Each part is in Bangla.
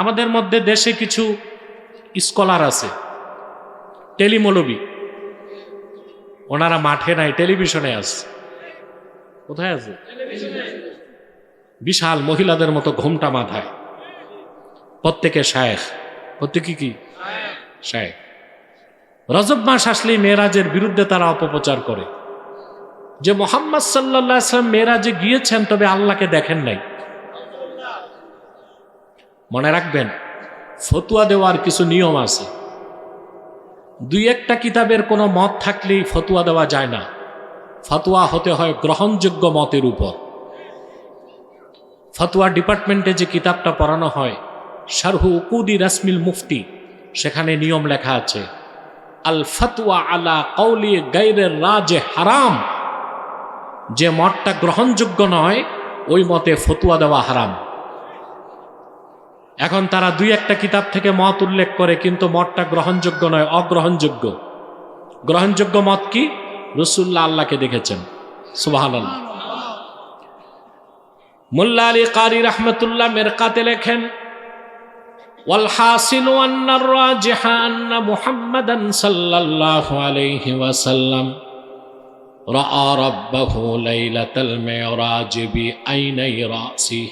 আমাদের মধ্যে দেশে কিছু স্কলার আছে, টেলিমৌলবী, ওনারা মাঠে নাই, টেলিভিশনে আছে। কোথায় আছে? বিশাল মহিলাদের মতো ঘোমটা মাথায়, প্রত্যেকে শায়েখ, প্রত্যেকে কি শায়েখ। রজব মাস আসলেই মেরাজের বিরুদ্ধে তারা অপপ্রচার করে যে মুহাম্মদ সাল্লাল্লাহু আলাইহি ওয়াসাল্লাম মেরাজে গিয়েছেন, তবে আল্লাহকে দেখেন নাই। মনে রাখবেন, ফতুয়া দেওয়ার কিছু নিয়ম আছে। দুই একটা কিতাবের কোনো মত থাকলেই ফতুয়া দেওয়া যায় না। ফতুয়া হতে হয় গ্রহণযোগ্য মতের উপর। ফতুয়া ডিপার্টমেন্টে যে কিতাবটা পড়ানো হয়, শারহু উকুদি রাসমিল মুফতি, সেখানে নিয়ম লেখা আছে, আল ফতওয়া আলা কওলি গায়রের রাজে হারাম। যে মতটা গ্রহণযোগ্য নয়, ওই মতে ফতুয়া দেওয়া হারাম। এখন তারা দুই একটা কিতাব থেকে মত উল্লেখ করে, কিন্তু মতটা গ্রহণযোগ্য নয়, অগ্রহণযোগ্য। গ্রহণযোগ্য মত কি? রাসূলুল্লাহ আল্লাহকে দেখেছেন। সুবহানাল্লাহ। মোল্লা আলী কারি রাহমাতুল্লাহ মেরকাতে লেখেন, ওয়াল হাসিলু আন্নার রাজিহা আন্না মুহাম্মাদান সাল্লাল্লাহু আলাইহি ওয়াসাল্লাম রাআ রাব্বাহু লাইলাতাল মিরাজ বিআইনাই রাসি।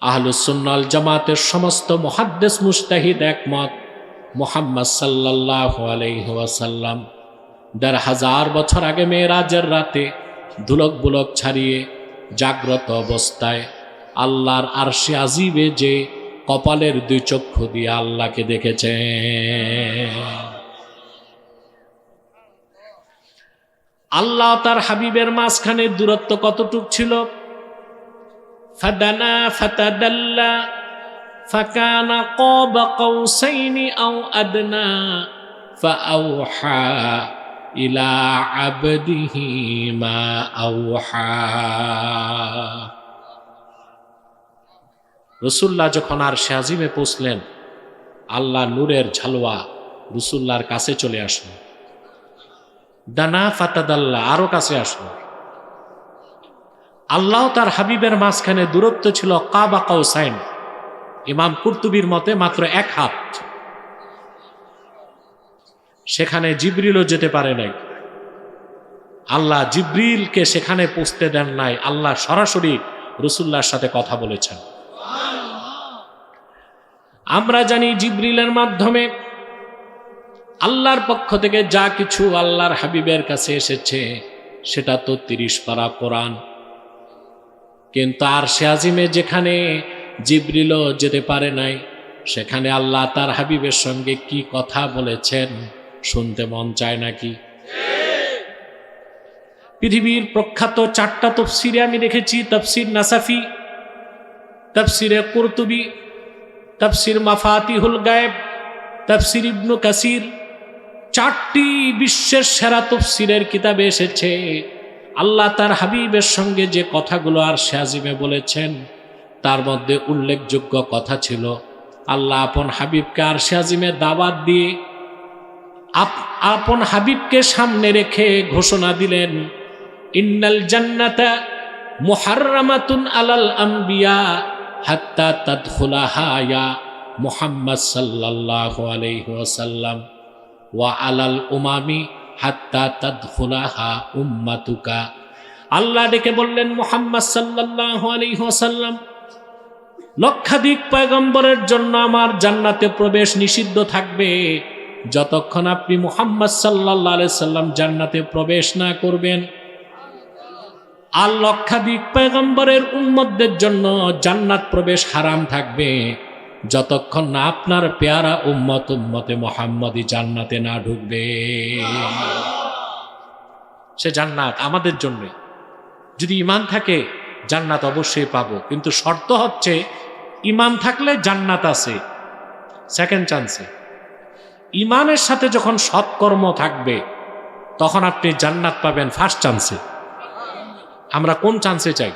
আহলুস সুন্নাহ ওয়াল জামাতের সমস্ত মুহাদ্দিস মুজতাহিদ একমত, মুহাম্মদ সাল্লাল্লাহু আলাইহি ওয়াসাল্লাম ১৫০০ বছর আগে মেরাজের রাতে ধুলক বুলক ছাড়িয়ে জাগ্রত অবস্থায় আল্লাহর আরশে আজিবে যে কপালের দুই চক্ষু দিয়ে আল্লাহকে দেখেছে। আল্লাহ তার হাবিবের মাঝখানে দূরত্ব কতটুক ছিল? ফাদানা ফাতাদাল্লা ফাকানা কাবা কাউসাইনি আও আদনা ফাআওহা ইলা আবদিহি মা আওহা। রাসূলুল্লাহ যখন আরশে আজিমে পৌঁছলেন, আল্লাহ নূরের ঝালওয়া রাসূলুল্লাহর কাছে চলে আসলো। দানা ফাতাদাল্লা, আরো কাছে আসলো। আল্লাহ তার হাবিবের মাঝখানে দূরত্ব ছিল কাবা কাউসাইন, ইমাম কুরতুবীর মতে মাত্র 1 হাত। সেখানে জিবরিলও যেতে পারে নাই। আল্লাহ জিবরিলকে সেখানে পৌঁছতে দেন নাই, আল্লাহ সরাসরি রাসূলুল্লাহর সাথে কথা বলেছেন। আমরা জানি জিবরিলের মাধ্যমে আল্লাহর পক্ষ থেকে যা কিছু আল্লাহর হাবিবের কাছে এসেছে সেটা তো 30 পারা কোরআন। কিন্তু আরশে আজিমে যেখানে জিবরিলও যেতে পারে নাই, সেখানে আল্লাহ তার হাবিবের সঙ্গে কি কথা বলেছেন শুনতে মন চায় নাকি? পৃথিবীর প্রখ্যাত 4টা তাফসীরে আমি দেখেছি, তাফসীর নাসাফি, তাফসীরে কুরতুবী, তাফসীর মাফাতিহুল গায়েব, তাফসীর ইবনু কাসির, 4টি বিশ্বের সেরা তাফসীরের কিতাবে এসেছে আল্লাহ তার হাবিবের সঙ্গে যে কথাগুলো আরশে আজিমে বলেছেন, তার মধ্যে উল্লেখযোগ্য কথা ছিল আল্লাহ আপন হাবিবকে আরশে আজিমে দাওয়াত দিয়ে আপন হাবিবকে সামনে রেখে ঘোষণা দিলেন, ইন্নাল জান্নাতা মুহাররামাতুন আলাল আম্বিয়া হাত্তা তাদখুলাহা ইয়া মুহাম্মদ সাল্লাল্লাহু আলাইহি ওয়াসাল্লাম ওয়া আলাল উমামি হাত্তা তাদখুলাহা উম্মাতুকা। আল্লাহ ডেকে বললেন, মুহাম্মদ সাল্লাল্লাহু আলাইহি ওয়াসাল্লাম, লক্ষাধিক পয়গম্বরের জন্য আমার জান্নাতে প্রবেশ নিষিদ্ধ থাকবে যতক্ষণ আপনি মুহাম্মদ সাল্লাল্লাহু আলাইহি সাল্লাম জান্নাতে প্রবেশ না করবেন। আর লক্ষাধিক পয়গম্বরের উম্মতদের জন্য জান্নাত প্রবেশ হারাম থাকবে যতক্ষণ না আপনার পেয়ারা উম্মতে মুহাম্মদী জান্নাতে না ঢুকবে। সে জান্নাত আমাদের জন্য। যদি ঈমান থাকে জান্নাত অবশ্যই পাবো, কিন্তু শর্ত হচ্ছে ঈমান থাকলে জান্নাত আছে সেকেন্ড চান্সে। ঈমানের সাথে যখন সৎকর্ম থাকবে তখন আপনি জান্নাত পাবেন ফার্স্ট চান্সে। আমরা কোন চান্সে চাই?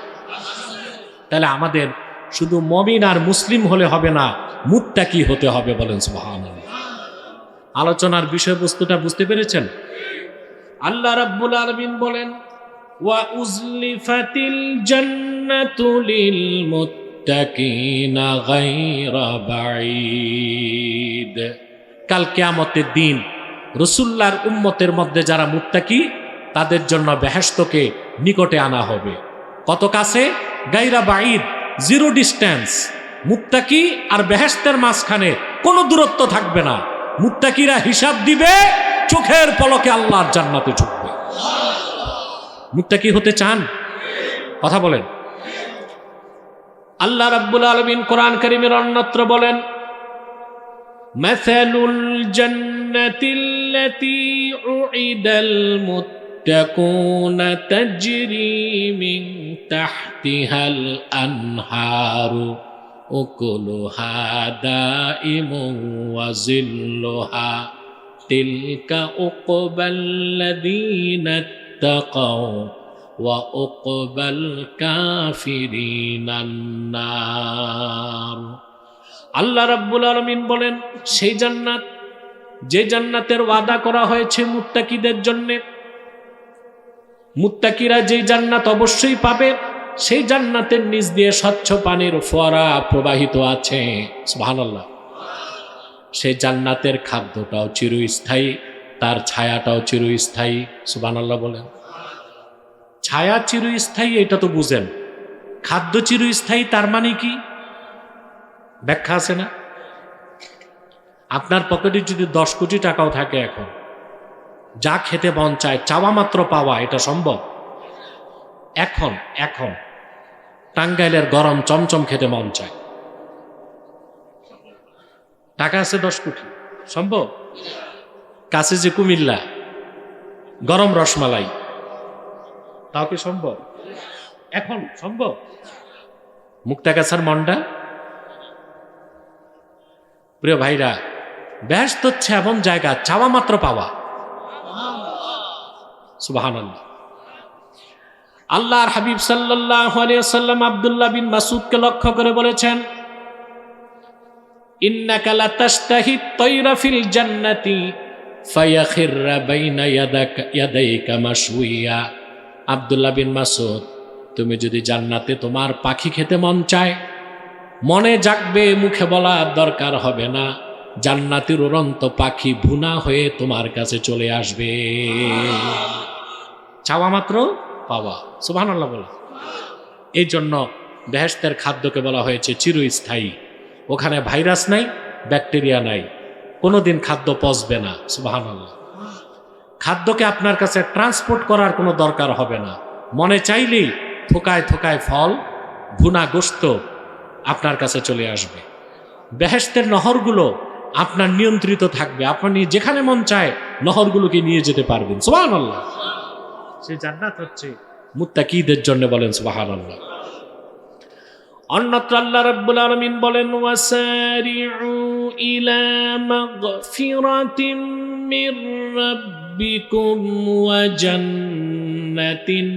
তাহলে আমাদের শুধু মুমিন আর মুসলিম হলে হবে না, মুত্তাকি হতে হবে। বলেন সুবহানাল্লাহ। আলোচনার বিষয়বস্তুটা বুঝতে পেরেছেন? আল্লাহ রাব্বুল আলামিন বলেন, ওয়া উজলিফাতিল জান্নাতু লিল লিলমুত্তাকিনা গায়রা বাঈদ। কাল কিয়ামতের দিন রাসূলুল্লাহর উম্মতের মধ্যে যারা মুত্তাকি তাদের জন্য বেহেশতকে নিকটে আনা হবে। কত কাছে? গায়রা বাঈদ, জিরো ডিস্টেন্স। মুত্তাকি আর বেহেশতের মাঝখানে কোনো দূরত্ব থাকবে না। মুত্তাকিরা হিসাব দিবে, চোখের পলকে আল্লাহর জান্নাতে ঢুকবে। মুত্তাকি হতে চান? কথা বলেন। আল্লাহ রাব্বুল আলামিন কোরআন কারীমের অন্যত্র বলেন, মাসালুল জান্নাতিল্লাতী উইদাল মুত্তাকুনা তাজরি মিন তাহতিহাল আনহারু উকুলুহা দাইমুন ওয়া জিল্লুহা তিলকা উকবাল্লাযীনা ইত্তাকাও ওয়া উকবাল কাফিরিনান নার। আল্লাহ রাব্বুল আলামিন বলেন, সেই জান্নাত, যে জান্নাতের ওয়াদা করা হয়েছে মুত্তাকিদের জন্য, মুত্তাকিরা যেই জান্নাত অবশ্যই পাবে, সেই জান্নাতের নিচ দিয়ে স্বচ্ছ পানির ফোয়ারা প্রবাহিত আছে। সুবহানাল্লাহ। সেই জান্নাতের খাদ্যটাও চিরস্থায়ী, তার ছায়াটাও চিরস্থায়ী। সুবহানাল্লাহ বলেন। ছায়া চিরস্থায়ী এটা তো বুঝেন, খাদ্য চিরস্থায়ী তার মানে কি? ব্যাখ্যা আছে না? আপনার পকেটে যদি 10 কোটি টাকাও থাকে, এখন যা খেতে মন চায় চাওয়া মাত্র পাওয়া, এটা সম্ভব? এখন এখন টাঙ্গাইলের গরম চমচম খেতে মন চায়, টাকা আছে 10 কোটি, সম্ভব? কাছে যে কুমিল্লা, গরম রসমালাই, তাও কি সম্ভব? এখন সম্ভব? মুক্তাগাছার মন্ডা। প্রিয় ভাইরা, বেহেশত হচ্ছে এমন জায়গা চাওয়া মাত্র পাওয়া। সুবহানাল্লাহ। আল্লাহর হাবিব সাল্লাল্লাহু আলাইহি ওয়াসাল্লাম আব্দুল্লাহ বিন মাসউদকে লক্ষ্য করে বলেছেন, ইন্নাকা লাতাশতাহি তায়রা ফিল জান্নাতি ফায়াখিররা বাইনা ইয়াদাইকা মাশউইয়া। আব্দুল্লাহ বিন মাসউদ, তুমি যদি জান্নাতে তোমার পাখি খেতে মন চায়, মনে জাগবে, মুখে বলার দরকার হবে না, জান্নাতের উড়ন্ত পাখি ভুনা হয়ে তোমার কাছে চলে আসবে। চাওয়া মাত্র পাওয়া। সুবহানাল্লাহ বলে। এই জন্য বেহেশতের খাদ্যকে বলা হয়েছে চিরস্থায়ী। ওখানে ভাইরাস নাই, ব্যাকটেরিয়া নাই, কোনোদিন খাদ্য পচবে না। সুবহানাল্লাহ। খাদ্যকে আপনার কাছে ট্রান্সপোর্ট করার কোনো দরকার হবে না। মনে চাইলেই থোকায় থোকায় ফল, ভুনা গোশত আপনার কাছে চলে আসবে। বেহেশতের নহরগুলো আপনার নিয়ন্ত্রিত থাকবে, আপনি যেখানে মন চায় নহরগুলোকে নিয়ে যেতে পারবেন। সুবহানাল্লাহ। সেই জান্নাত হচ্ছে মুত্তাকিদের জন্য। বলেন সুবহানাল্লাহ। অন্যত্র আল্লাহ রাব্বুল আলামিন বলেন, ওয়াসারিউ ইলা মাগফিরাতিম মির রাব্বিকুম ওয়া জান্নাতিন